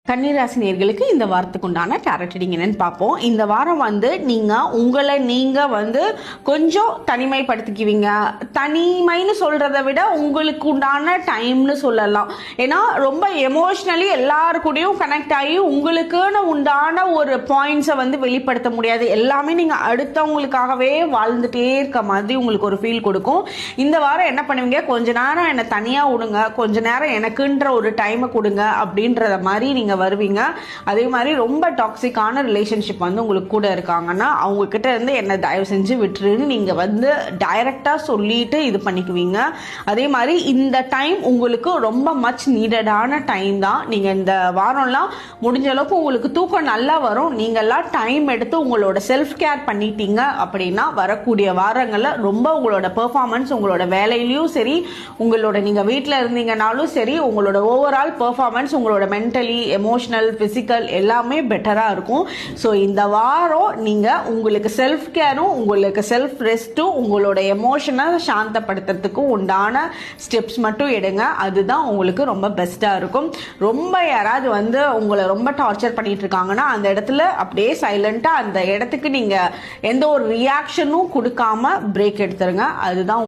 கன்னிராசி நேயர்களுக்கு இந்த வாரத்துக்கு உண்டான டாரட் ரீடிங் என்னன்னு பார்ப்போம். இந்த வாரம் உங்களை கொஞ்சம் தனிமைப்படுத்திக்குவீங்க. தனிமைன்னு சொல்றதை விட உங்களுக்கு உண்டான டைம்னு சொல்லலாம். ஏன்னா ரொம்ப எமோஷ்னலி எல்லாரு கூடயும் கனெக்ட் ஆகி உங்களுக்குன்னு உண்டான ஒரு பாயிண்ட்ஸை வெளிப்படுத்த முடியாது. எல்லாமே நீங்க அடுத்தவங்களுக்காகவே வாழ்ந்துட்டே இருக்க மாதிரி உங்களுக்கு ஒரு ஃபீல் கொடுக்கும். இந்த வாரம் என்ன பண்ணுவீங்க, கொஞ்ச நேரம் என்னை தனியா விடுங்க, கொஞ்ச நேரம் எனக்குன்ற ஒரு டைமை கொடுங்க அப்படின்றத மாதிரி நீங்க வருவீங்க. அதே மாதிரி ரொம்ப டாக்ஸிக்கான ரிலேஷன்ஷிப் உங்களுக்கு கூட இருக்காங்கன்னா அவங்க கிட்ட இருந்து என்ன தயவு செஞ்சு விட்டுருன்னு நீங்க டைரக்டா சொல்லிட்டு இது பண்ணிக்குவீங்க. அதே மாதிரி இந்த டைம் உங்களுக்கு ரொம்ப மச் நீடடான டைம் தான். நீங்க இந்த வாரம்லாம் முடிஞ்ச அளவுக்கு உங்களுக்கு தூக்கம் நல்லா வரும். நீங்கெல்லாம் டைம் எடுத்து உங்களோட செல்ஃப் கேர் பண்ணிட்டீங்க அப்படின்னா வரக்கூடிய வாரங்கள்ல ரொம்ப உங்களோட பெர்ஃபார்மன்ஸ், உங்களோட வேலையிலயும் சரி, உங்களோட நீங்க வீட்டில் இருந்தீங்கனாலும் சரி, உங்களோட ஓவரால் பெர்ஃபார்மன்ஸ், உங்களோட மென்டலி, எமோஷனல், பிசிக்கல் எல்லாமே பெட்டராக இருக்கும். ஸோ இந்த வாரம் நீங்கள் உங்களுக்கு செல்ஃப் கேரும், உங்களுக்கு செல்ஃப் ரெஸ்ட்டும், உங்களோட எமோஷனை சாந்தப்படுத்துறதுக்கும் உண்டான ஸ்டெப்ஸ் மட்டும் எடுங்க. அதுதான் உங்களுக்கு ரொம்ப பெஸ்ட்டாக இருக்கும். ரொம்ப யாராவது உங்களை ரொம்ப டார்ச்சர் பண்ணிட்டு இருக்காங்கன்னா அந்த இடத்துல அப்படியே சைலண்டாக அந்த இடத்துக்கு நீங்கள் எந்த ஒரு ரியாக்ஷனும் கொடுக்காம பிரேக் எடுத்துருங்க. அதுதான்